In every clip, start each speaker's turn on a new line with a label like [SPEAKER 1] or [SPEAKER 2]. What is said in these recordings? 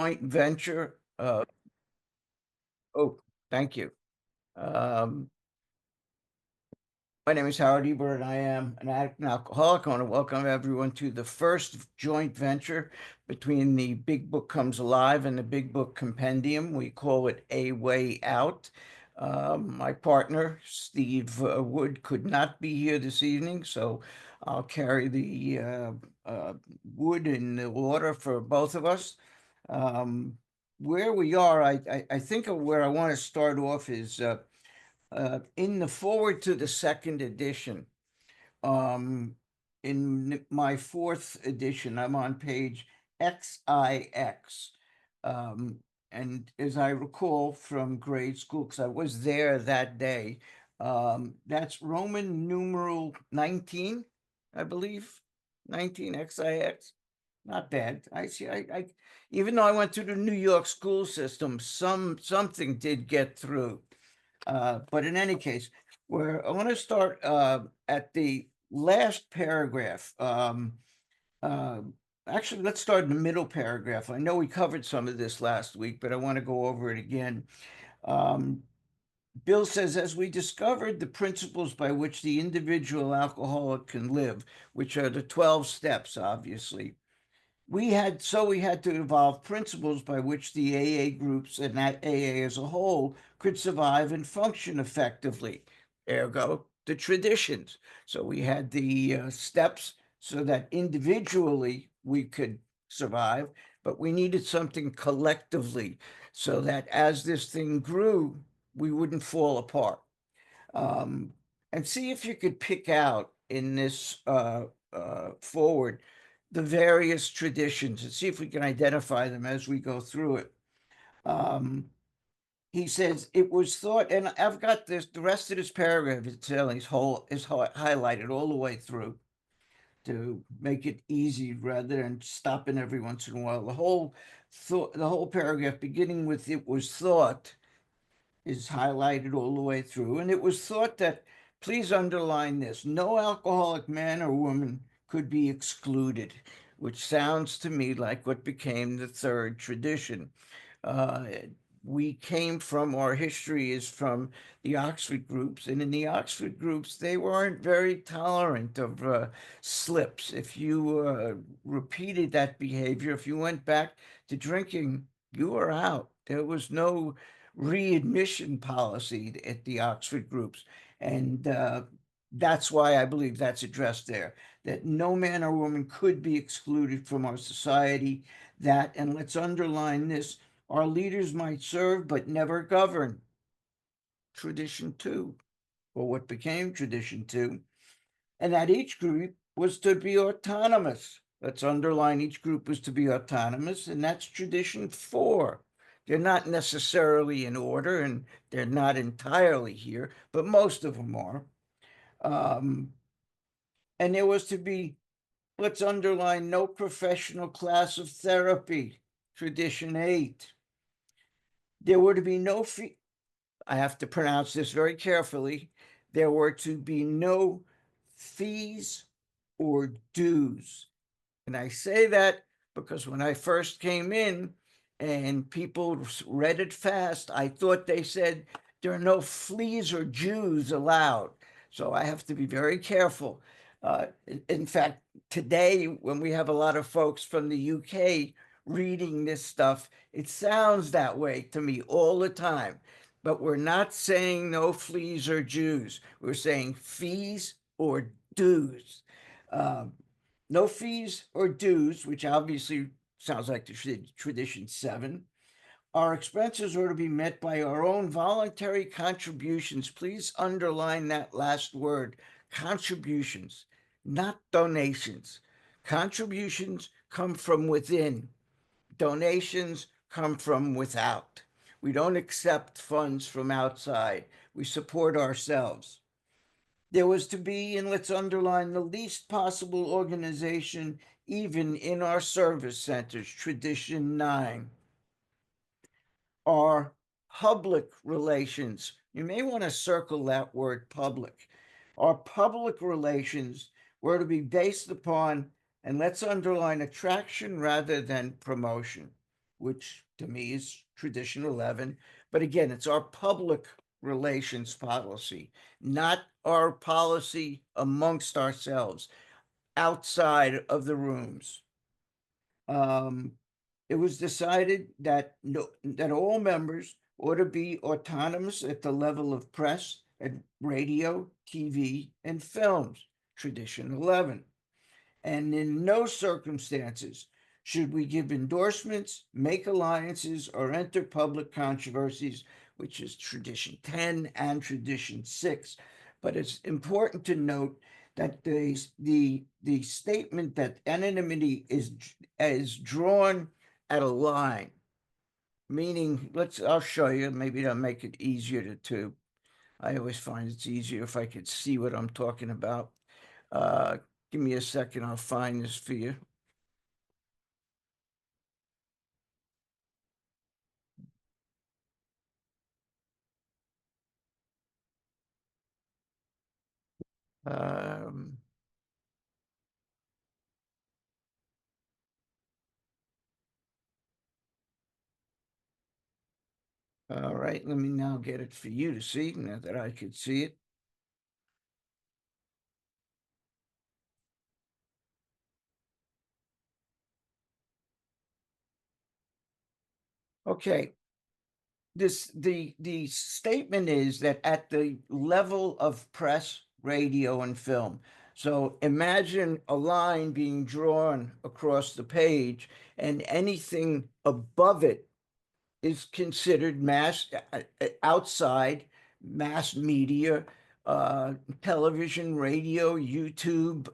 [SPEAKER 1] joint venture. Oh, thank you. Um, my name is Howard Ebert. I am an addict and alcoholic. I want to welcome everyone to the first joint venture between the Big Book Comes Alive and the Big Book Compendium. We call it A Way Out. My partner, Steve Wood, could not be here this evening, so I'll carry the wood in the water for both of us. Where we are, I think of where I want to start off is in the forward to the second edition. Um, in my fourth edition, I'm on page XIX. Um, and as I recall from grade school, because I was there that day, that's Roman numeral 19, I believe, 19 XIX. Not bad. I see. Even though I went through the New York school system, something did get through. But in any case, I want to start at the last paragraph. Uh, Actually, let's start in the middle paragraph. I know we covered some of this last week, but I want to go over it again. Um, Bill says, as we discovered the principles by which the individual alcoholic can live, which are the 12 steps, obviously, we had to evolve principles by which the AA groups and that AA as a whole could survive and function effectively. Ergo, the traditions. So we had the steps so that individually we could survive, but we needed something collectively so that as this thing grew, we wouldn't fall apart. Um, and see if you could pick out in this forward the various traditions and see if we can identify them as we go through it. Um, he says it was thought, and I've got this. The rest of this paragraph is highlighted all the way through to make it easy rather than stopping every once in a while. The whole paragraph, beginning with "it was thought," is highlighted all the way through. And it was thought that, please underline this, no alcoholic man or woman could be excluded, which sounds to me like what became the third tradition. Uh, our history is from the Oxford groups, and in the Oxford groups, they weren't very tolerant of slips. If you repeated that behavior, if you went back to drinking, you were out. There was no readmission policy at the Oxford groups. And that's why I believe that's addressed there, that no man or woman could be excluded from our society. That, and let's underline this, our leaders might serve but never govern. Tradition two, or what became tradition two, and that each group was to be autonomous. Let's underline each group was to be autonomous, and that's tradition four. They're not necessarily in order, and they're not entirely here, but most of them are. Um, and there was to be, let's underline, no professional class of therapy, tradition eight. There were to be no fee. I have to pronounce this very carefully. There were to be no fees or dues. And I say that because when I first came in and people read it fast, I thought they said there are no fleas or Jews allowed. So I have to be very careful. In fact, today, when we have a lot of folks from the UK reading this stuff, it sounds that way to me all the time. But we're not saying no fleas or Jews. We're saying fees or dues. Um, no fees or dues, which obviously sounds like the tradition seven. Our expenses are to be met by our own voluntary contributions. Please underline that last word, contributions, not donations. Contributions come from within. Donations come from without. We don't accept funds from outside. We support ourselves. There was to be, and let's underline, the least possible organization, even in our service centers, tradition nine. Our public relations, you may want to circle that word public. Our public relations were to be based upon, and let's underline, attraction rather than promotion. which to me is Tradition 11. But again, it's our public relations policy, not our policy amongst ourselves outside of the rooms. Um, it was decided that that all members ought to be autonomous at the level of press and radio, TV, and films, Tradition 11. And in no circumstances should we give endorsements, make alliances, or enter public controversies, which is Tradition 10 and Tradition 6. But it's important to note that the statement that anonymity is drawn at a line, meaning I'll show you, maybe that'll make it easier to I always find it's easier if I could see what I'm talking about. Uh, Give me a second, I'll find this for you. Um, all right, let me now get it for you to see, now that I could see it. Okay, the statement is that at the level of press, radio, and film. So imagine a line being drawn across the page, and anything above it is considered outside mass media, uh, television, radio, YouTube,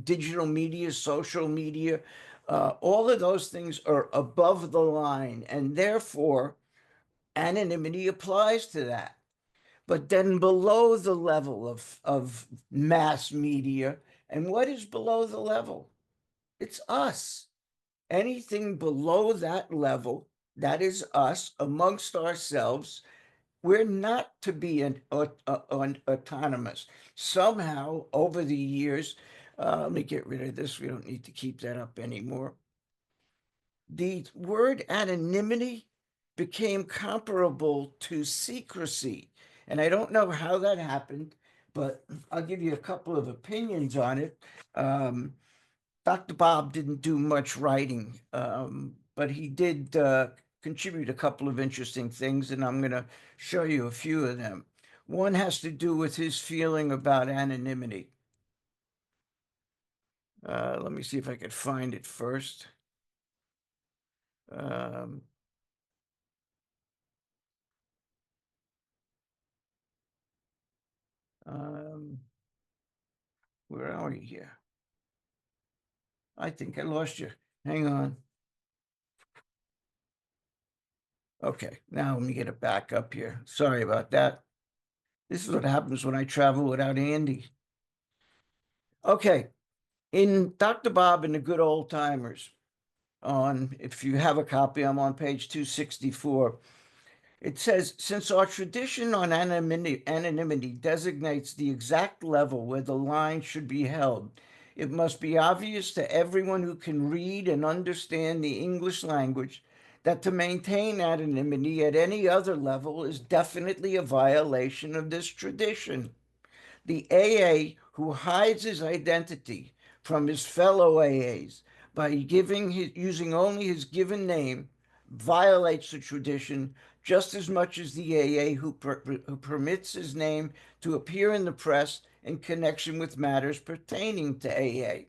[SPEAKER 1] digital media, social media. All of those things are above the line, and therefore anonymity applies to that. But then below the level of mass media, and what is below the level? It's us. Anything below that level, that is us amongst ourselves, we're not to be autonomous. Somehow, over the years, let me get rid of this. We don't need to keep that up anymore. The word anonymity became comparable to secrecy. And I don't know how that happened, but I'll give you a couple of opinions on it. Dr. Bob didn't do much writing, but he did contribute a couple of interesting things, and I'm going to show you a few of them. One has to do with his feeling about anonymity. Let me see if I could find it first. Um, um, where are you here? I think I lost you. Hang on. Okay, now let me get it back up here. Sorry about that. This is what happens when I travel without Andy. Okay, in Dr. Bob and the Good Old Timers, if you have a copy, I'm on page 264. It says, since our tradition on anonymity designates the exact level where the line should be held, it must be obvious to everyone who can read and understand the English language that to maintain anonymity at any other level is definitely a violation of this tradition. The AA who hides his identity from his fellow AAs by using only his given name violates the tradition just as much as the AA who permits his name to appear in the press in connection with matters pertaining to AA.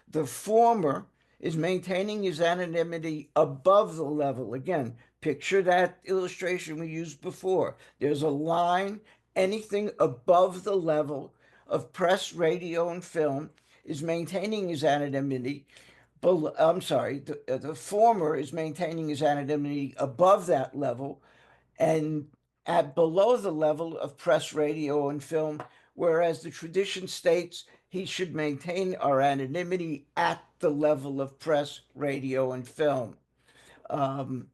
[SPEAKER 1] The former is maintaining his anonymity above the level. Again, picture that illustration we used before. There's a line, anything above the level of press, radio, and film is maintaining his anonymity. I'm sorry, the former is maintaining his anonymity above that level and at below the level of press, radio, and film, whereas the tradition states he should maintain our anonymity at the level of press, radio, and film. Um,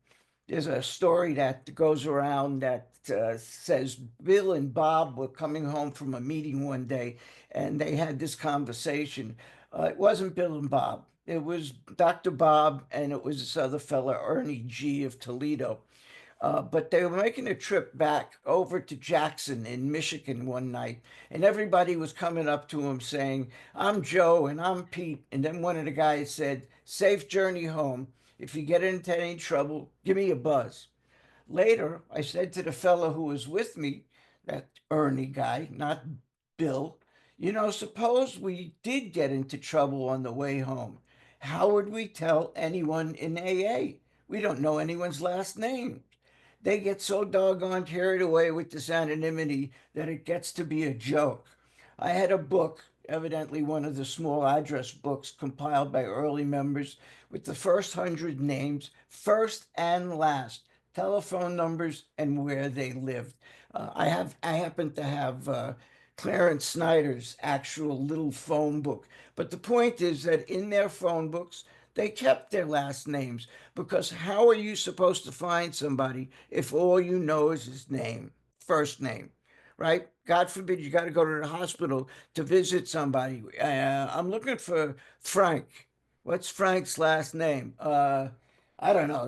[SPEAKER 1] there's a story that goes around that says Bill and Bob were coming home from a meeting one day and they had this conversation. It wasn't Bill and Bob. It was Dr. Bob and it was this other fella, Ernie G of Toledo. But they were making a trip back over to Jackson in Michigan one night, and everybody was coming up to him saying, "I'm Joe and I'm Pete." And then one of the guys said, "Safe journey home. If you get into any trouble, give me a buzz." Later, I said to the fellow who was with me, that Ernie guy, not Bill, suppose we did get into trouble on the way home. How would we tell anyone in AA? We don't know anyone's last name. They get so doggone carried away with this anonymity that it gets to be a joke. I had a book, evidently one of the small address books compiled by early members, with the first 100 names, first and last, telephone numbers, and where they lived. I happen to have Clarence Snyder's actual little phone book. But the point is that in their phone books, they kept their last names, because how are you supposed to find somebody if all you know is his name, first name, right? God forbid you got to go to the hospital to visit somebody. I'm looking for Frank. What's Frank's last name? I don't know.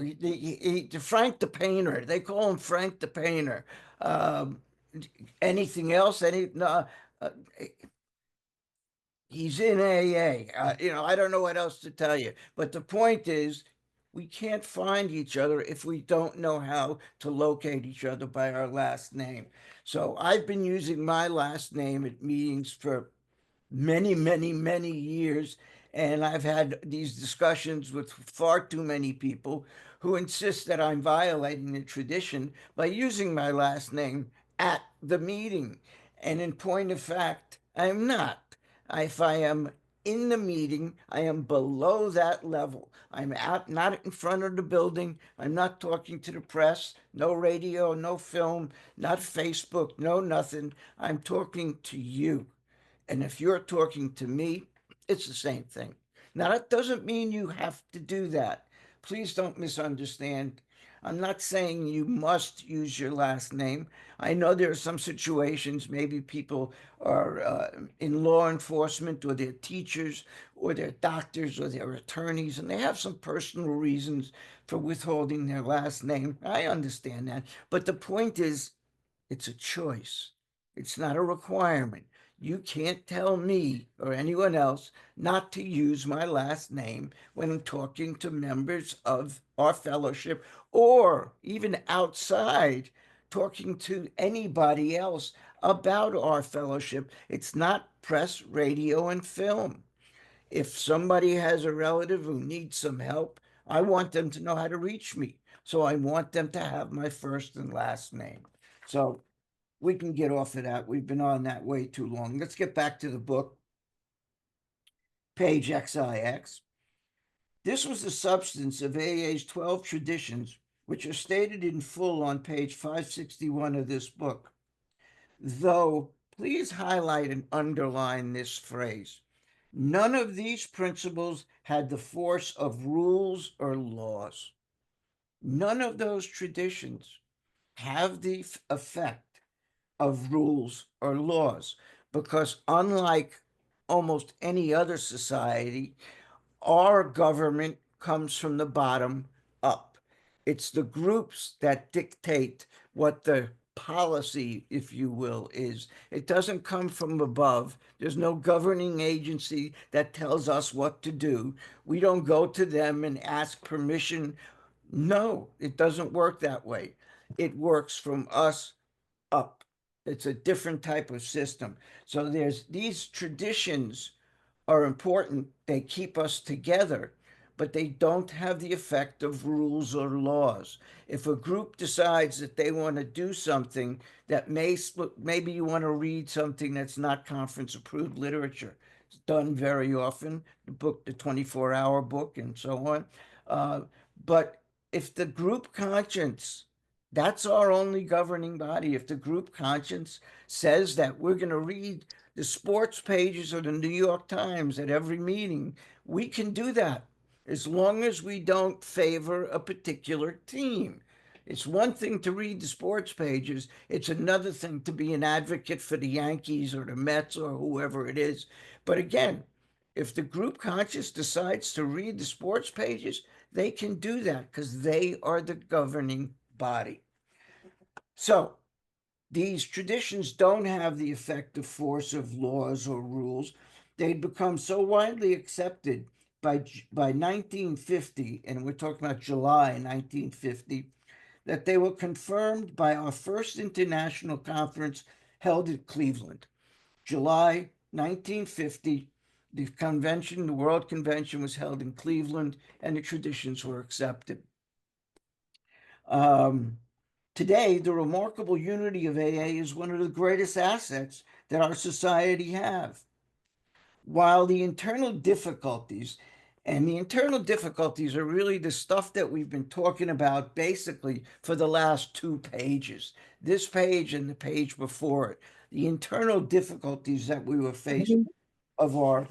[SPEAKER 1] Frank the painter. They call him Frank the painter. Um, Anything else? No, uh, he's in AA. I don't know what else to tell you. But the point is, we can't find each other if we don't know how to locate each other by our last name. So I've been using my last name at meetings for many, many, many years. And I've had these discussions with far too many people who insist that I'm violating the tradition by using my last name at the meeting. And in point of fact, I'm not. If I am in the meeting, I am below that level. I'm out, not in front of the building. I'm not talking to the press, no radio, no film, not Facebook, no nothing. I'm talking to you. And if you're talking to me, it's the same thing. Now, that doesn't mean you have to do that. Please don't misunderstand. I'm not saying you must use your last name. I know there are some situations, maybe people are in law enforcement, or they're teachers, or they're doctors, or they're attorneys, and they have some personal reasons for withholding their last name. I understand that. But the point is, it's a choice. It's not a requirement. You can't tell me or anyone else not to use my last name when I'm talking to members of our fellowship, or even outside talking to anybody else about our fellowship. It's not press, radio, and film. If somebody has a relative who needs some help, I want them to know how to reach me. So I want them to have my first and last name. So we can get off of that. We've been on that way too long. Let's get back to the book, page XIX. This was the substance of AA's 12 traditions, which are stated in full on page 561 of this book. Though, please highlight and underline this phrase. None of these principles had the force of rules or laws. None of those traditions have the effect of rules or laws, because unlike almost any other society, our government comes from the bottom up. It's the groups that dictate what the policy, if you will, is. It doesn't come from above. There's no governing agency that tells us what to do. We don't go to them and ask permission. No, it doesn't work that way. It works from us up. It's a different type of system. So there's these traditions are important. They keep us together, but they don't have the effect of rules or laws. If a group decides that they want to do something that maybe you want to read something that's not conference approved literature. It's done very often, the book, the 24-hour book, and so on. Uh, but if the group conscience, that's our only governing body. If the group conscience says that we're going to read the sports pages of the New York Times at every meeting, we can do that as long as we don't favor a particular team. It's one thing to read the sports pages. It's another thing to be an advocate for the Yankees or the Mets or whoever it is. But again, If the group conscious decides to read the sports pages, they can do that because they are the governing body. So these traditions don't have the effective force of laws or rules. They'd become so widely accepted by 1950, and we're talking about July 1950, that they were confirmed by our first international conference held at Cleveland. July 1950, the convention, the World Convention, was held in Cleveland, and the traditions were accepted. Today, the remarkable unity of AA is one of the greatest assets that our society have. While the internal difficulties, and the internal difficulties are really the stuff that we've been talking about basically for the last 2 pages, this page and the page before it, the internal difficulties that we were faced of our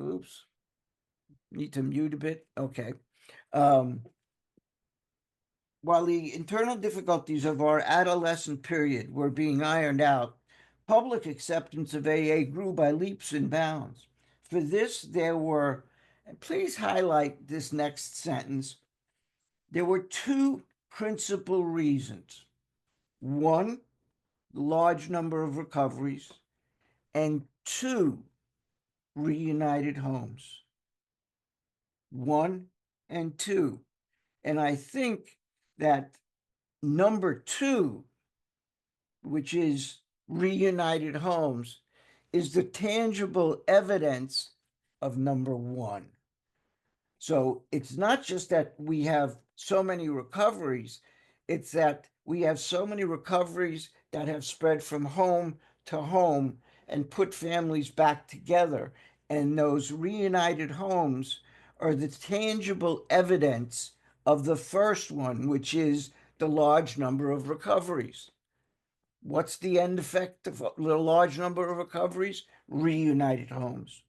[SPEAKER 1] oops, need to mute a bit. Okay. While the internal difficulties of our adolescent period were being ironed out, public acceptance of AA grew by leaps and bounds. For this, there were, and please highlight this next sentence, there were 2 principal reasons. One, the large number of recoveries, and 2, reunited homes. 1 and 2. And I think that number 2, which is reunited homes, is the tangible evidence of number 1. So it's not just that we have so many recoveries, it's that we have so many recoveries that have spread from home to home and put families back together. And those reunited homes are the tangible evidence of the first one, which is the large number of recoveries. What's the end effect of the large number of recoveries? Reunited homes.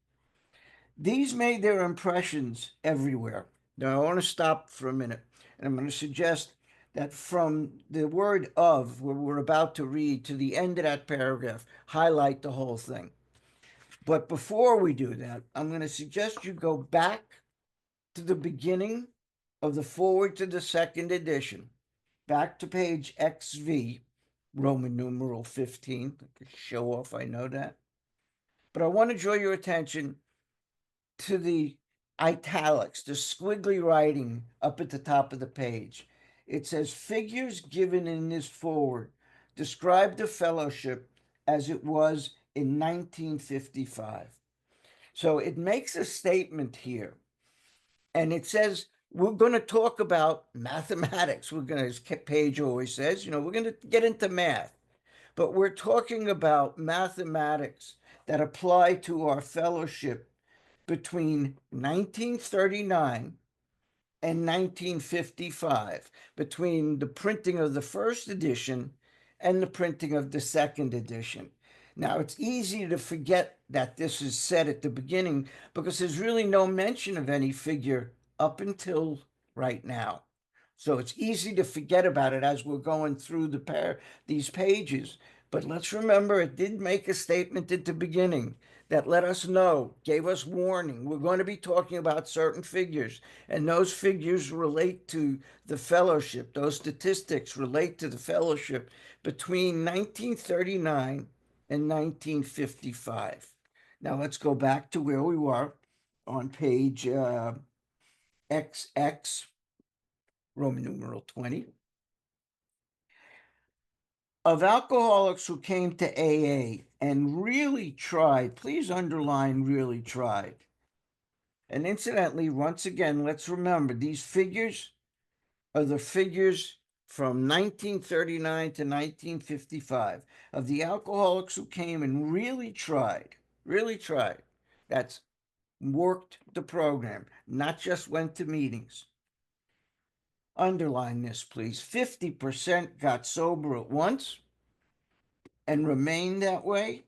[SPEAKER 1] These made their impressions everywhere. Now, I want to stop for a minute, and I'm going to suggest that from the word of, where we're about to read, to the end of that paragraph, highlight the whole thing. But before we do that, I'm going to suggest you go back to the beginning of the foreword to the 2nd edition, back to page XV, Roman numeral 15. Show off, I know that. But I want to draw your attention to the italics, the squiggly writing up at the top of the page. It says, figures given in this foreword describe the fellowship as it was in 1955. So it makes a statement here, and it says, we're going to talk about mathematics. We're going to, as Page always says, we're going to get into math, but we're talking about mathematics that apply to our fellowship between 1939 and 1955, between the printing of the first edition and the printing of the second edition. Now, it's easy to forget that this is said at the beginning because there's really no mention of any figure up until right now. So it's easy to forget about it as we're going through these pages. But let's remember, it did make a statement at the beginning that let us know, gave us warning. We're going to be talking about certain figures, and those figures relate to the fellowship. Those statistics relate to the fellowship between 1939 and 1955. Now let's go back to where we were on page XX, Roman numeral 20. Of alcoholics who came to AA and really tried, please underline really tried. And incidentally, once again, let's remember these figures are the figures from 1939 to 1955 of the alcoholics who came and really tried, that's worked the program, not just went to meetings. Underline this, please. 50% got sober at once and remained that way.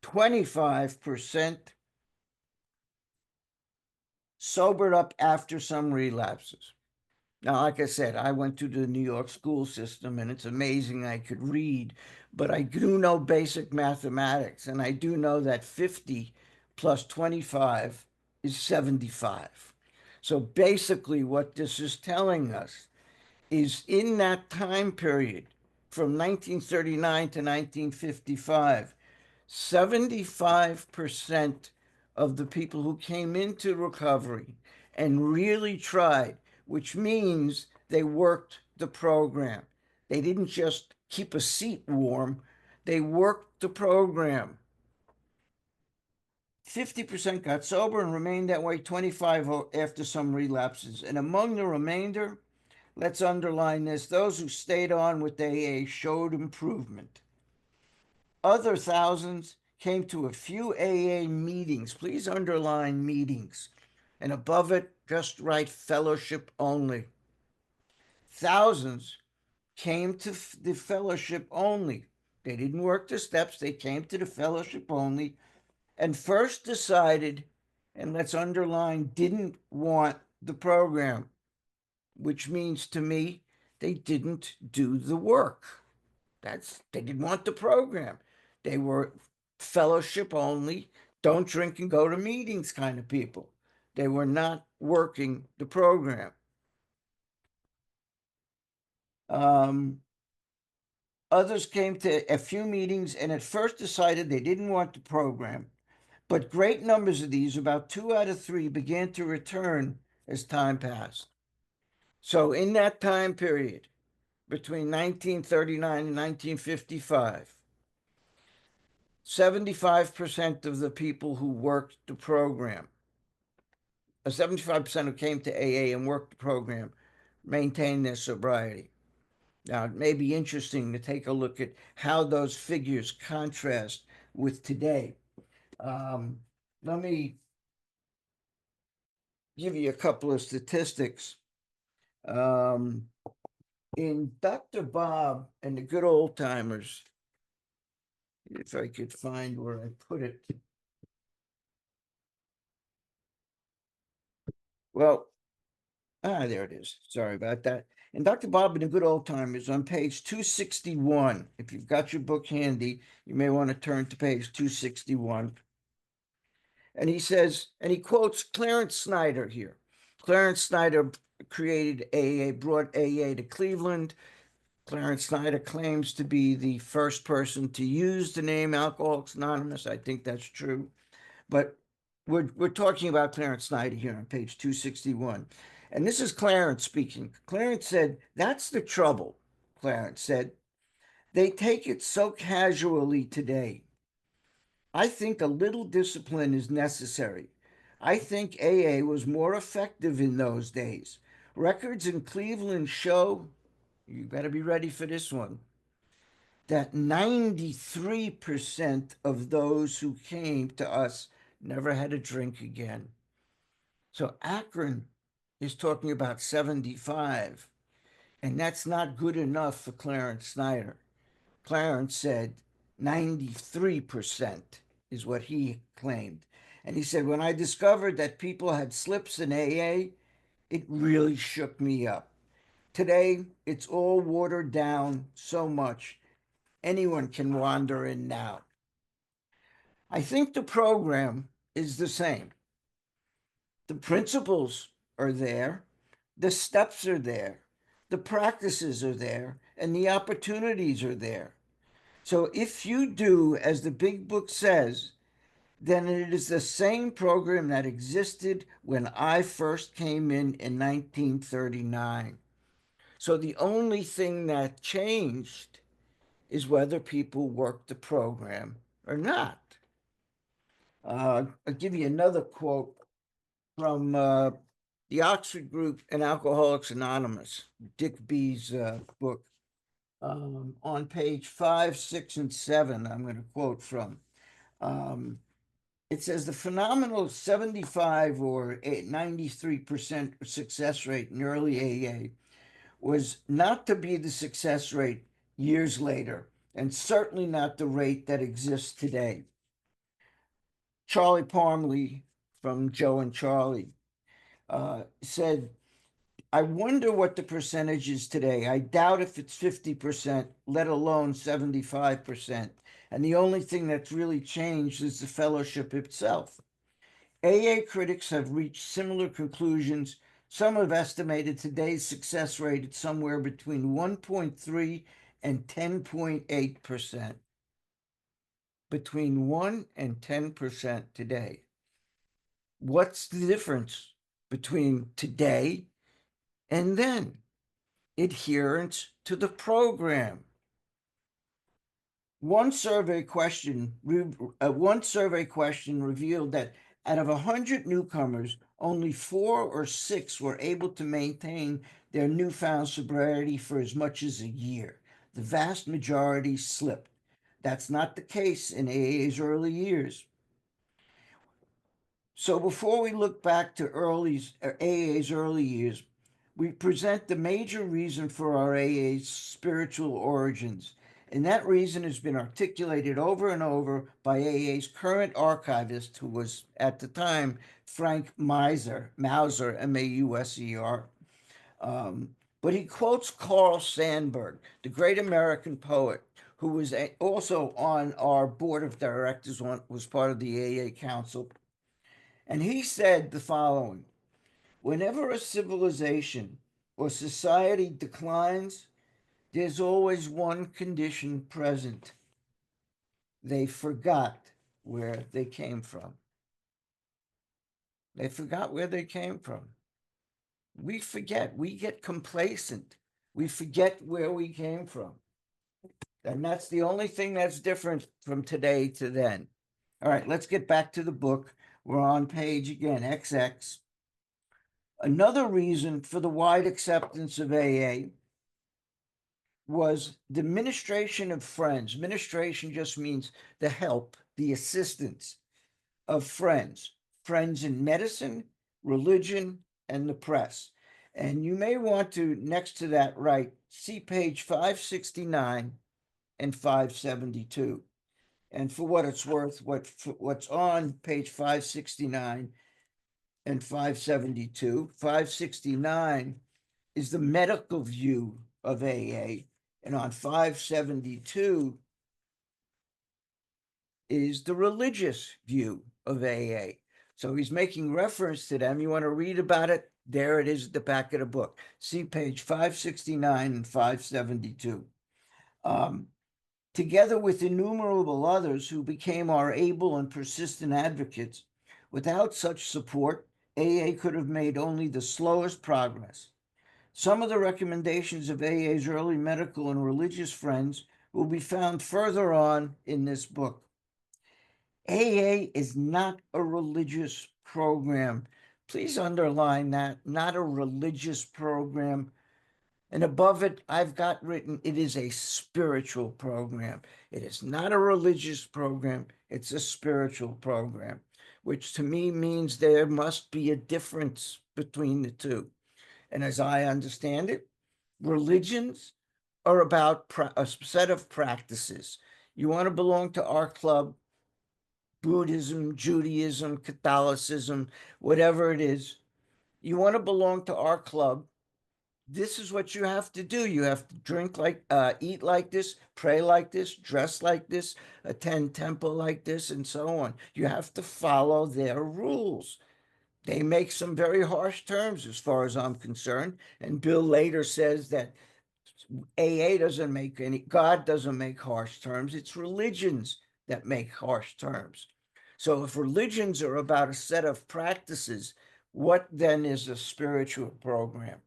[SPEAKER 1] 25% sobered up after some relapses. Now, like I said, I went to the New York school system and it's amazing I could read, but I do know basic mathematics and I do know that 50 plus 25 is 75. So basically, what this is telling us is in that time period from 1939 to 1955, 75% of the people who came into recovery and really tried, which means they worked the program. They didn't just keep a seat warm, they worked the program. 50% got sober and remained that way, 25 after some relapses. And among the remainder, let's underline this, those who stayed on with AA showed improvement. Other thousands came to a few AA meetings. Please underline meetings. And above it, just write fellowship only. Thousands came to the fellowship only. They didn't work the steps, they came to the fellowship only and first decided, and let's underline, didn't want the program, which means to me they didn't do the work. They didn't want the program. They were fellowship only, don't drink and go to meetings kind of people. They were not working the program. Others came to a few meetings and at first decided they didn't want the program, but great numbers of these, about 2 out of 3, began to return as time passed. So in that time period, between 1939 and 1955, 75% of the people who worked the program, 75% who came to AA and worked the program, maintained their sobriety. Now, it may be interesting to take a look at how those figures contrast with today. Let me give you a couple of statistics. In Dr. Bob and the Good Old Timers, if I could find where I put it. Well, there it is. Sorry about that. And Dr. Bob and the Good Old Timers on page 261. If you've got your book handy, you may want to turn to page 261. And he says, and he quotes Clarence Snyder here. Clarence Snyder created AA, brought AA to Cleveland. Clarence Snyder claims to be the first person to use the name Alcoholics Anonymous. I think that's true. But we're talking about Clarence Snyder here on page 261. And this is Clarence speaking. Clarence said, that's the trouble, Clarence said. They take it so casually today. I think a little discipline is necessary. I think AA was more effective in those days. Records in Cleveland show, you got to be ready for this one, that 93% of those who came to us never had a drink again. So Akron is talking about 75, and that's not good enough for Clarence Snyder. Clarence said 93% is what he claimed. And he said, when I discovered that people had slips in AA, it really shook me up. Today, it's all watered down so much, anyone can wander in now. I think the program is the same. The principles are there, the steps are there, the practices are there, and the opportunities are there. So if you do as the big book says, then it is the same program that existed when I first came in 1939. So the only thing that changed is whether people work the program or not. I'll give you another quote from the Oxford Group and Alcoholics Anonymous, Dick B's book. On page 5, 6, and 7, I'm going to quote from. It says the phenomenal 75 or 93% success rate in early AA was not to be the success rate years later, and certainly not the rate that exists today. Charlie Parmley from Joe and Charlie said, I wonder what the percentage is today. I doubt if it's 50%, let alone 75%. And the only thing that's really changed is the fellowship itself. AA critics have reached similar conclusions. Some have estimated today's success rate at somewhere between 1.3 and 10.8%. Between 1 and 10% today. What's the difference between today and then? Adherence to the program. One survey question revealed that out of 100 newcomers, only 4 or 6 were able to maintain their newfound sobriety for as much as a year. The vast majority slipped. That's not the case in AA's early years. So before we look back to AA's early years, we present the major reason for our AA's spiritual origins. And that reason has been articulated over and over by AA's current archivist, who was at the time Frank Mauser, M-A-U-S-E-R. But he quotes Carl Sandburg, the great American poet, who was also on our board of directors, was part of the AA Council. And he said the following: whenever a civilization or society declines, there's always one condition present. They forgot where they came from. They forgot where they came from. We forget. We get complacent. We forget where we came from. And that's the only thing that's different from today to then. All right, let's get back to the book. We're on page, again, XX. Another reason for the wide acceptance of AA was the ministration of friends. Ministration just means the help, the assistance of friends in medicine, religion, and the press. And you may want to, next to that, write, see page 569 and 572. And for what it's worth, what's on page 569 and 572, 569 is the medical view of AA, and on 572 is the religious view of AA. So he's making reference to them. You want to read about it? There it is at the back of the book. See page 569 and 572. Together with innumerable others who became our able and persistent advocates, without such support, AA could have made only the slowest progress. Some of the recommendations of AA's early medical and religious friends will be found further on in this book. AA is not a religious program. Please underline that, not a religious program. And above it, I've got written, it is a spiritual program. It is not a religious program. It's a spiritual program, which to me means there must be a difference between the two. And as I understand it, religions are about a set of practices. You want to belong to our club, Buddhism, Judaism, Catholicism, whatever it is. You want to belong to our club. This is what you have to do. You have to drink eat like this, pray like this, dress like this, attend temple like this, and so on. You have to follow their rules. They make some very harsh terms as far as I'm concerned. And Bill later says that AA doesn't make God doesn't make harsh terms. It's religions that make harsh terms. So if religions are about a set of practices, what then is a spiritual program?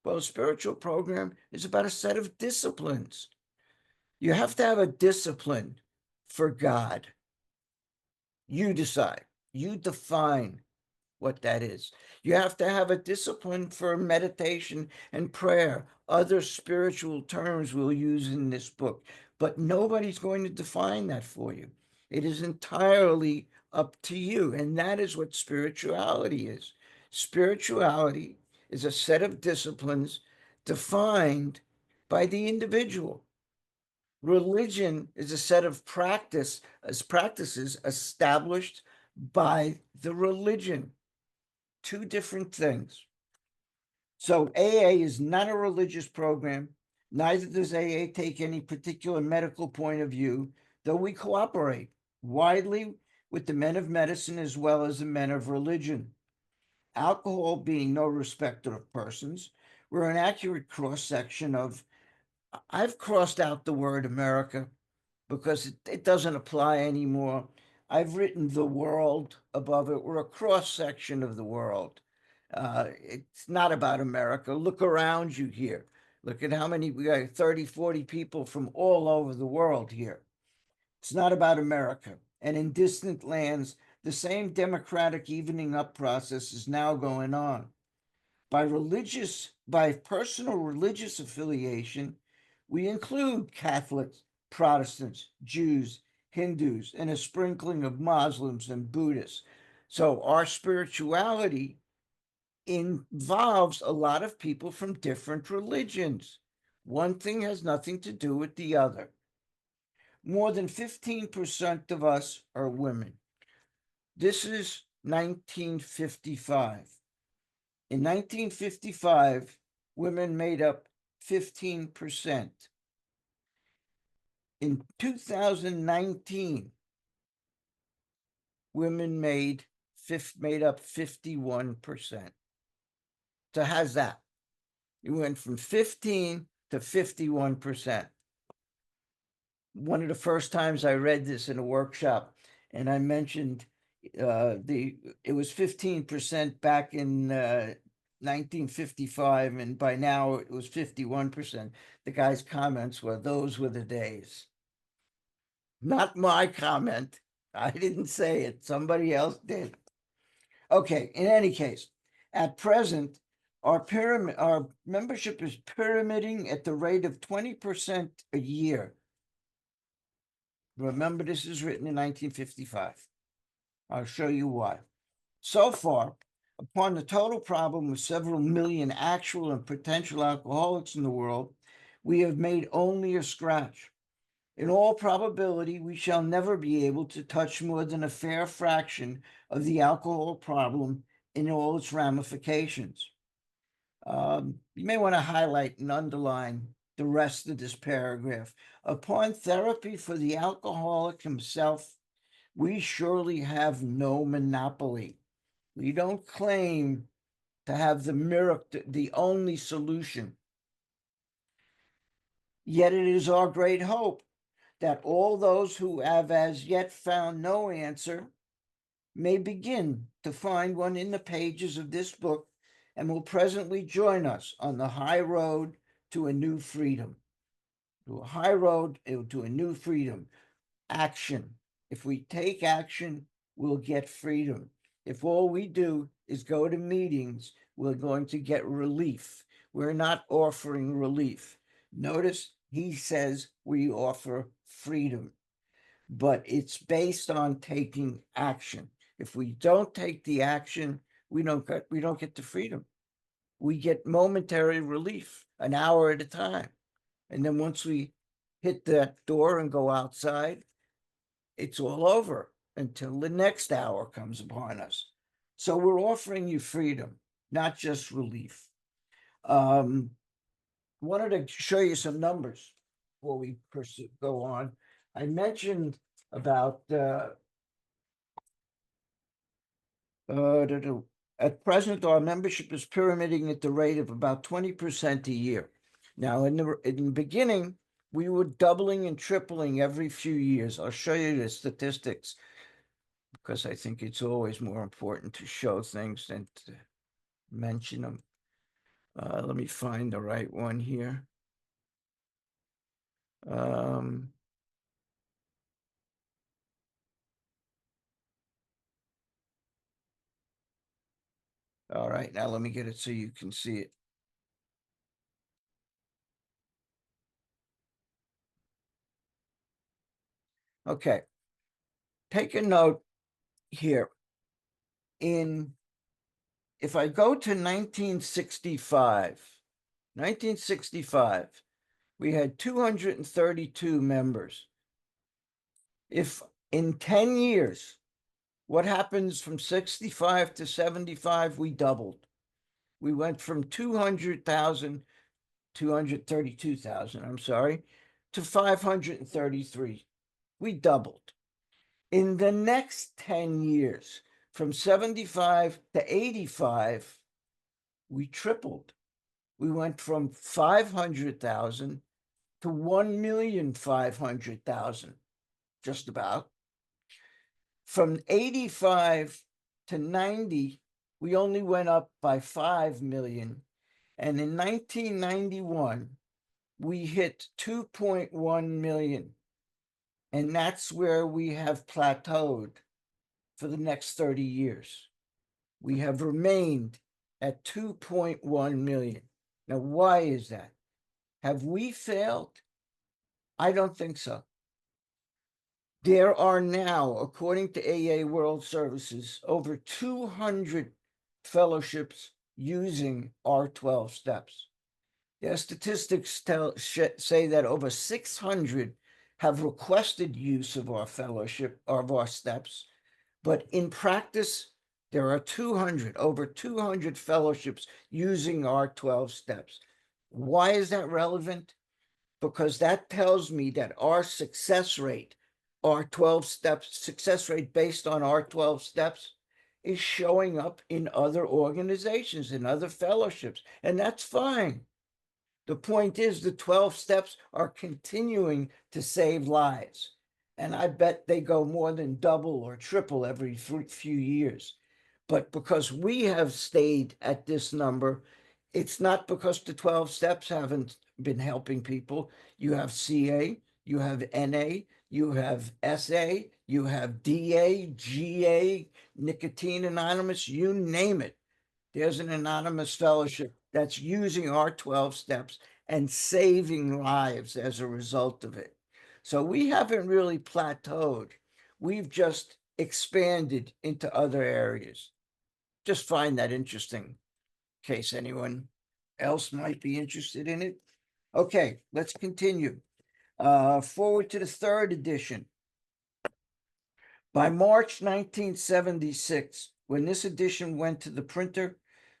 [SPEAKER 1] Well, a spiritual program is about a set of disciplines. You have to have a discipline for God. You decide. You define what that is. You have to have a discipline for meditation and prayer. Other spiritual terms we'll use in this book, but nobody's going to define that for you. It is entirely up to you, and that is what spirituality is. Spirituality is a set of disciplines defined by the individual. Religion is a set of practices established by the religion. Two different things. So AA is not a religious program. Neither does AA take any particular medical point of view, though we cooperate widely with the men of medicine as well as the men of religion. Alcohol being no respecter of persons, we're an accurate cross-section of, I've crossed out the word America because it doesn't apply anymore. I've written the world above it. We're a cross-section of the world. It's not about America. Look around you here. Look at how many, we got 30, 40 people from all over the world here. It's not about America. And in distant lands, the same democratic evening up process is now going on. By personal religious affiliation, we include Catholics, Protestants, Jews, Hindus, and a sprinkling of Muslims and Buddhists. So our spirituality involves a lot of people from different religions. One thing has nothing to do with the other. More than 15% of us are women. This is 1955. In 1955, women made up 15%. In 2019, women made up 51%. So how's that? You went from 15 to 51%. One of the first times I read this in a workshop, and I mentioned it was 15% back in 1955, and by now it was 51%. The guy's comments were, "Those were the days." Not my comment. I didn't say it. Somebody else did. Okay, in any case, at present, our membership is pyramiding at the rate of 20% a year. Remember, this is written in 1955. I'll show you why. So far, upon the total problem with several million actual and potential alcoholics in the world, we have made only a scratch. In all probability, we shall never be able to touch more than a fair fraction of the alcohol problem in all its ramifications. You may want to highlight and underline the rest of this paragraph. Upon therapy for the alcoholic himself, we surely have no monopoly. We don't claim to have the miracle, the only solution. Yet it is our great hope that all those who have as yet found no answer may begin to find one in the pages of this book and will presently join us on the high road to a new freedom. To a high road to a new freedom. Action. If we take action, we'll get freedom. If all we do is go to meetings, we're going to get relief. We're not offering relief. Notice he says we offer freedom, but it's based on taking action. If we don't take the action, we don't get the freedom. We get momentary relief, an hour at a time. And then once we hit that door and go outside, it's all over until the next hour comes upon us. So we're offering you freedom, not just relief. Wanted to show you some numbers before we go on. I mentioned about at present, our membership is pyramiding at the rate of about 20% a year. Now, in the beginning, we were doubling and tripling every few years. I'll show you the statistics because I think it's always more important to show things than to mention them. Let me find the right one here. All right, now let me get it so you can see it. Okay. Take a note here. If I go to 1965, we had 232 members. If in 10 years, what happens from 65 to 75, we doubled. We went from 232,000, I'm sorry, to 533. We doubled. In the next 10 years, from 75 to 85, we tripled. We went from 500,000 to 1,500,000, just about. From 85 to 90, we only went up by 5 million. And in 1991, we hit 2.1 million. And that's where we have plateaued for the next 30 years. We have remained at 2.1 million. Now, why is that? Have we failed? I don't think so. There are now, according to AA World Services, over 200 fellowships using our 12 steps. Their statistics say that over 600 have requested use of our fellowship, of our steps, but in practice, there are over 200 fellowships using our 12 steps. Why is that relevant? Because that tells me that our success rate, our 12 steps, success rate based on our 12 steps, is showing up in other organizations, in other fellowships, and that's fine. The point is the 12 steps are continuing to save lives. And I bet they go more than double or triple every few years. But because we have stayed at this number, it's not because the 12 steps haven't been helping people. You have CA, you have NA, you have SA, you have DA, GA, Nicotine Anonymous, you name it. There's an anonymous fellowship that's using our 12 steps and saving lives as a result of it. So we haven't really plateaued. We've just expanded into other areas. Just find that interesting, in case anyone else might be interested in it. Okay, let's continue. Forward to the third edition. By March 1976, when this edition went to the printer,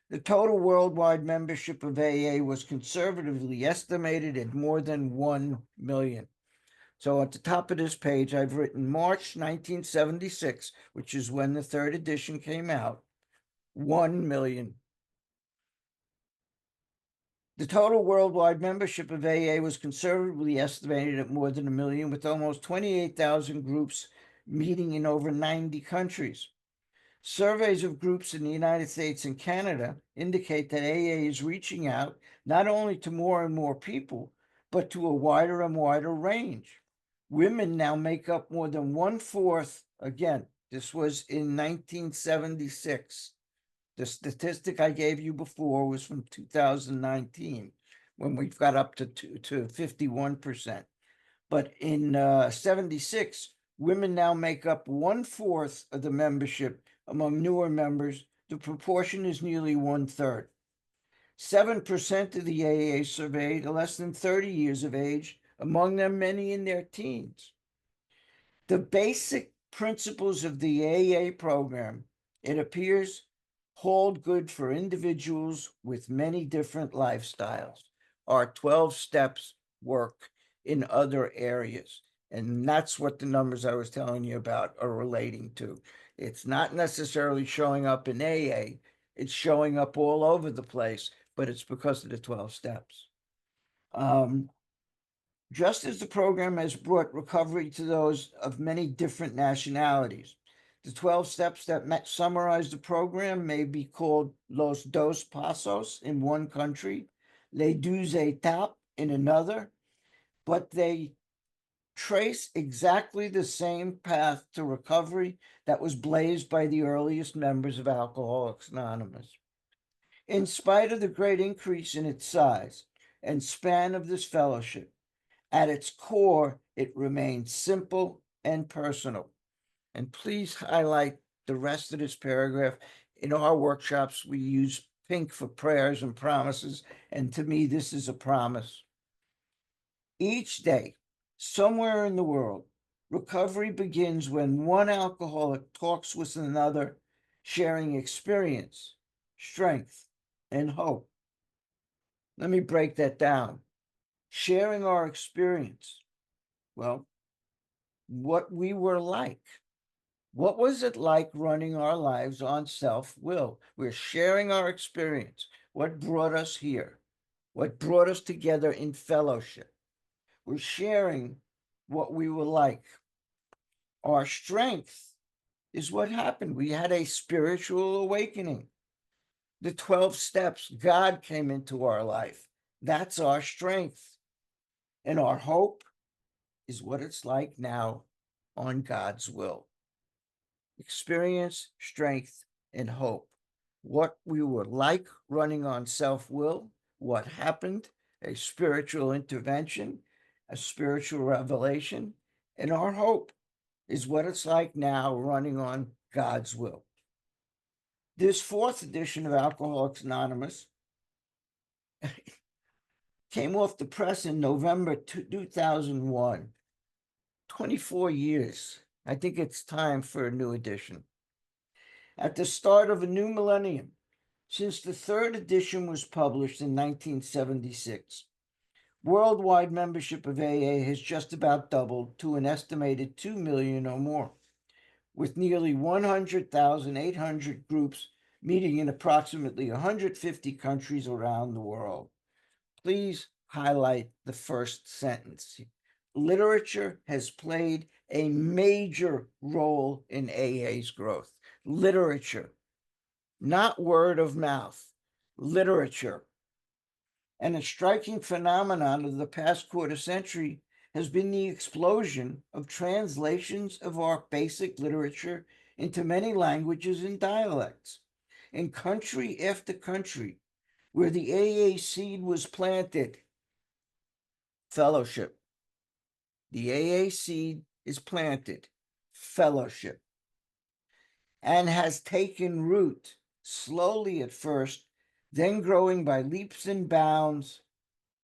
[SPEAKER 1] the total worldwide membership of AA was conservatively estimated at more than 1 million. So at the top of this page, I've written March 1976, which is when the third edition came out, 1 million. The total worldwide membership of AA was conservatively estimated at more than 1 million, with almost 28,000 groups meeting in over 90 countries. Surveys of groups in the United States and Canada indicate that AA is reaching out not only to more and more people, but to a wider and wider range. Women now make up more than 1/4. Again, this was in 1976. The statistic I gave you before was from 2019, when we've got up to 51%. But in 76, women now make up 1/4 of the membership. Among newer members, the proportion is nearly 1/3. 7% of the AA surveyed are less than 30 years of age, among them many in their teens. The basic principles of the AA program, it appears, hold good for individuals with many different lifestyles. Our 12 steps work in other areas. And that's what the numbers I was telling you about are relating to. It's not necessarily showing up in AA, it's showing up all over the place, but it's because of the 12 steps. Just as the program has brought recovery to those of many different nationalities, the 12 steps that summarize the program may be called Los Dos Pasos in one country, Les Deux Étapes in another, but they trace exactly the same path to recovery that was blazed by the earliest members of Alcoholics Anonymous. In spite of the great increase in its size and span of this fellowship, at its core, it remains simple and personal. And please highlight the rest of this paragraph. In our workshops, we use pink for prayers and promises, and to me, this is a promise. Each day, somewhere in the world, recovery begins when one alcoholic talks with another, sharing experience, strength, and hope. Let me break that down. Sharing our experience. Well, what we were like. What was it like running our lives on self-will? We're sharing our experience. What brought us here? What brought us together in fellowship? We're sharing what we were like. Our strength is what happened. We had a spiritual awakening. The 12 steps, God came into our life. That's our strength. And our hope is what it's like now on God's will. Experience, strength, and hope. What we were like running on self-will, what happened, a spiritual intervention, a spiritual revelation, and our hope is what it's like now running on God's will. This fourth edition of Alcoholics Anonymous came off the press in November 2001. 24 years. I think it's time for a new edition. At the start of a new millennium, since the third edition was published in 1976, worldwide membership of AA has just about doubled to an estimated 2 million or more, with nearly 100,800 groups meeting in approximately 150 countries around the world. Please highlight the first sentence. Literature has played a major role in AA's growth. Literature, not word of mouth, literature. And a striking phenomenon of the past quarter century has been the explosion of translations of our basic literature into many languages and dialects. In country after country, where the AA seed was planted, fellowship. The AA seed is planted, fellowship, and has taken root, slowly at first, then growing by leaps and bounds.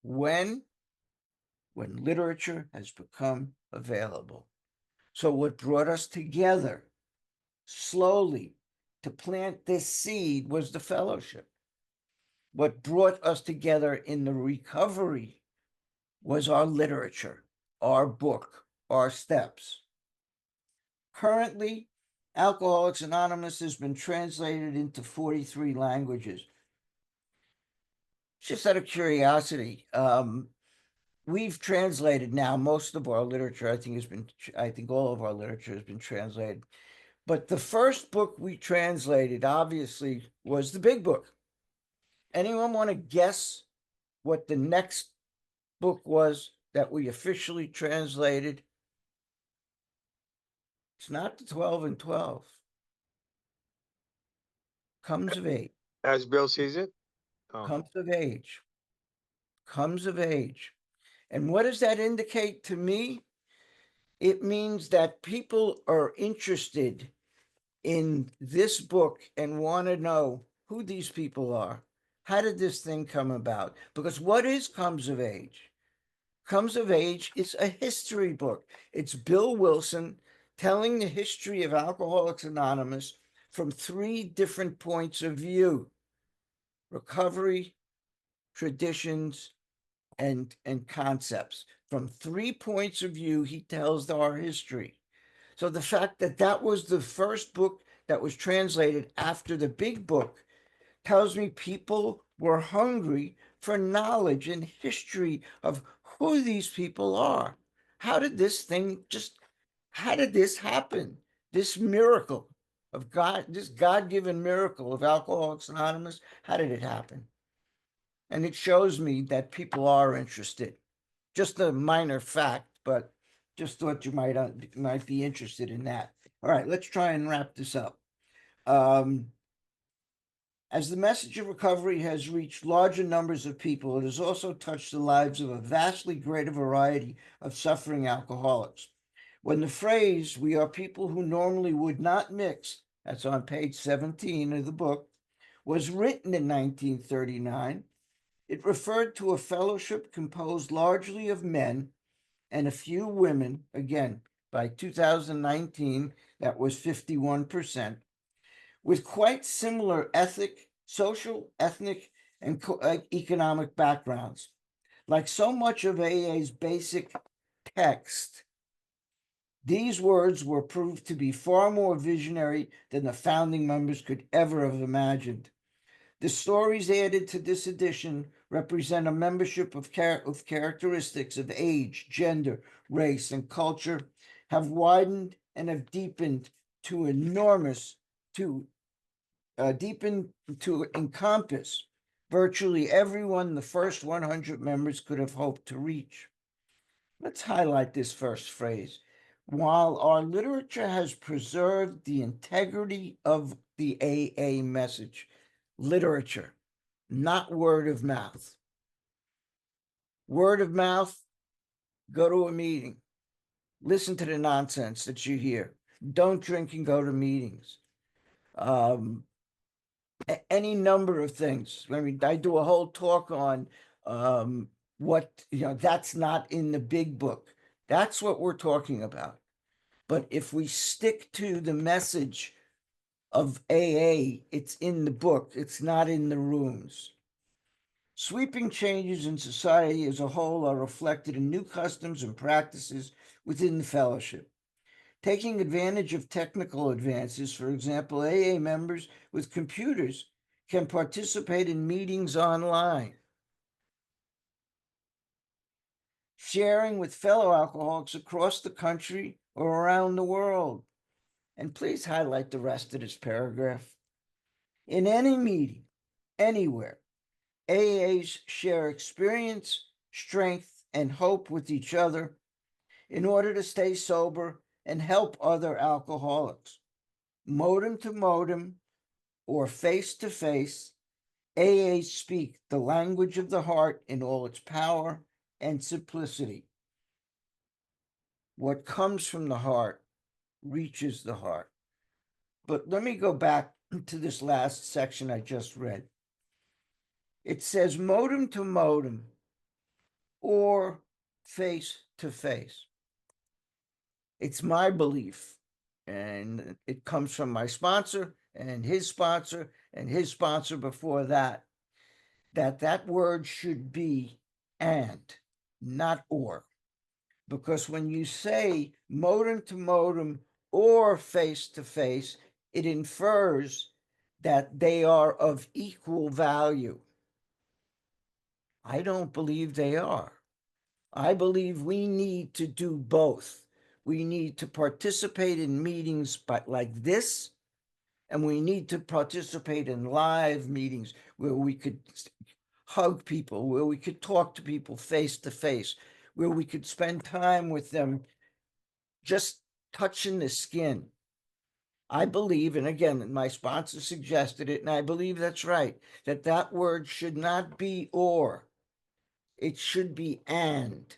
[SPEAKER 1] When literature has become available. So what brought us together slowly to plant this seed was the fellowship. What brought us together in the recovery was our literature, our book, our steps. Currently, Alcoholics Anonymous has been translated into 43 languages. Just out of curiosity, we've translated now most of our literature. I think all of our literature has been translated. But the first book we translated, obviously, was the Big Book. Anyone want to guess what the next book was that we officially translated? It's not the 12 and 12. Comes of Age.
[SPEAKER 2] As Bill sees it? Oh.
[SPEAKER 1] Comes of Age. Comes of Age. And what does that indicate to me? It means that people are interested in this book and want to know who these people are. How did this thing come about? Because what is Comes of Age? Comes of Age is a history book. It's Bill Wilson telling the history of Alcoholics Anonymous from 3 different points of view: recovery, traditions, and concepts. From 3 points of view, he tells our history. So the fact that that was the first book that was translated after the Big Book tells me people were hungry for knowledge and history of who these people are. How did this happen? This miracle of God, this God-given miracle of Alcoholics Anonymous, how did it happen? And it shows me that people are interested. Just a minor fact, but just thought you might be interested in that. All right, let's try and wrap this up. As the message of recovery has reached larger numbers of people, it has also touched the lives of a vastly greater variety of suffering alcoholics. When the phrase, "we are people who normally would not mix," that's on page 17 of the book, was written in 1939, it referred to a fellowship composed largely of men and a few women. Again, by 2019, that was 51%, with quite similar social, ethnic, and economic backgrounds. Like so much of AA's basic text, these words were proved to be far more visionary than the founding members could ever have imagined. The stories added to this edition represent a membership of with characteristics of age, gender, race, and culture have widened and have deepened to deepen to encompass virtually everyone the first 100 members could have hoped to reach. Let's highlight this first phrase. While our literature has preserved the integrity of the AA message, literature, not word of mouth. Word of mouth, go to a meeting, listen to the nonsense that you hear. Don't drink and go to meetings. Any number of things. I mean, I do a whole talk on what, that's not in the big book. That's what we're talking about. But if we stick to the message of AA, it's in the book, it's not in the rooms. Sweeping changes in society as a whole are reflected in new customs and practices within the fellowship. Taking advantage of technical advances, for example, AA members with computers can participate in meetings online. Sharing with fellow alcoholics across the country or around the world. And please highlight the rest of this paragraph. In any meeting, anywhere, AAs share experience, strength, and hope with each other in order to stay sober and help other alcoholics. Modem to modem or face to face, AAs speak the language of the heart in all its power and simplicity. What comes from the heart reaches the heart. But let me go back to this last section I just read. It says modem to modem or face to face. It's my belief, and it comes from my sponsor and his sponsor and his sponsor before that, that word should be and, not or. Because when you say modem to modem or face to face, it infers that they are of equal value. I don't believe they are. I believe we need to do both. We need to participate in meetings like this, and we need to participate in live meetings where we could hug people, where we could talk to people face to face, where we could spend time with them just touching the skin. I believe, and again, my sponsor suggested it, and I believe that's right, that word should not be or, it should be and.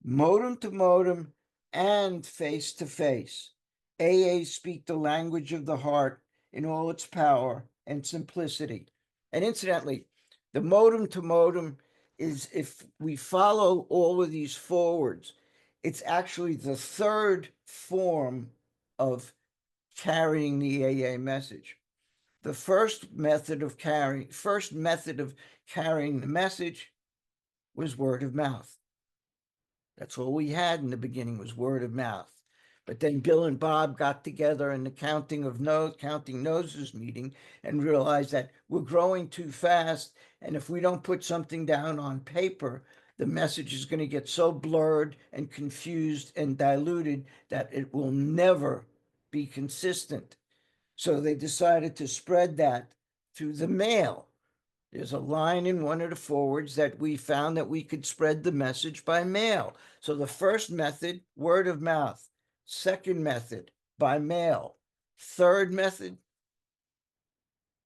[SPEAKER 1] Modem to modem and face to face. AA speak the language of the heart in all its power and simplicity. And incidentally, the modem to modem is, if we follow all of these forwards, it's actually the third form of carrying the AA message. The first method of carrying the message was word of mouth. That's all we had in the beginning was word of mouth. But then Bill and Bob got together in the counting noses meeting and realized that we're growing too fast. And if we don't put something down on paper, the message is going to get so blurred and confused and diluted that it will never be consistent. So they decided to spread that through the mail. There's a line in one of the forwards that we found that we could spread the message by mail. So the first method, word of mouth. Second method, by mail. Third method,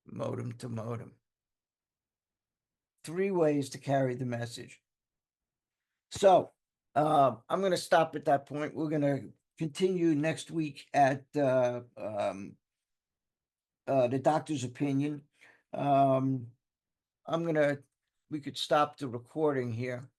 [SPEAKER 1] modem to modem. 3 ways to carry the message. So I'm going to stop at that point. We're going to continue next week at the doctor's opinion. We could stop the recording here.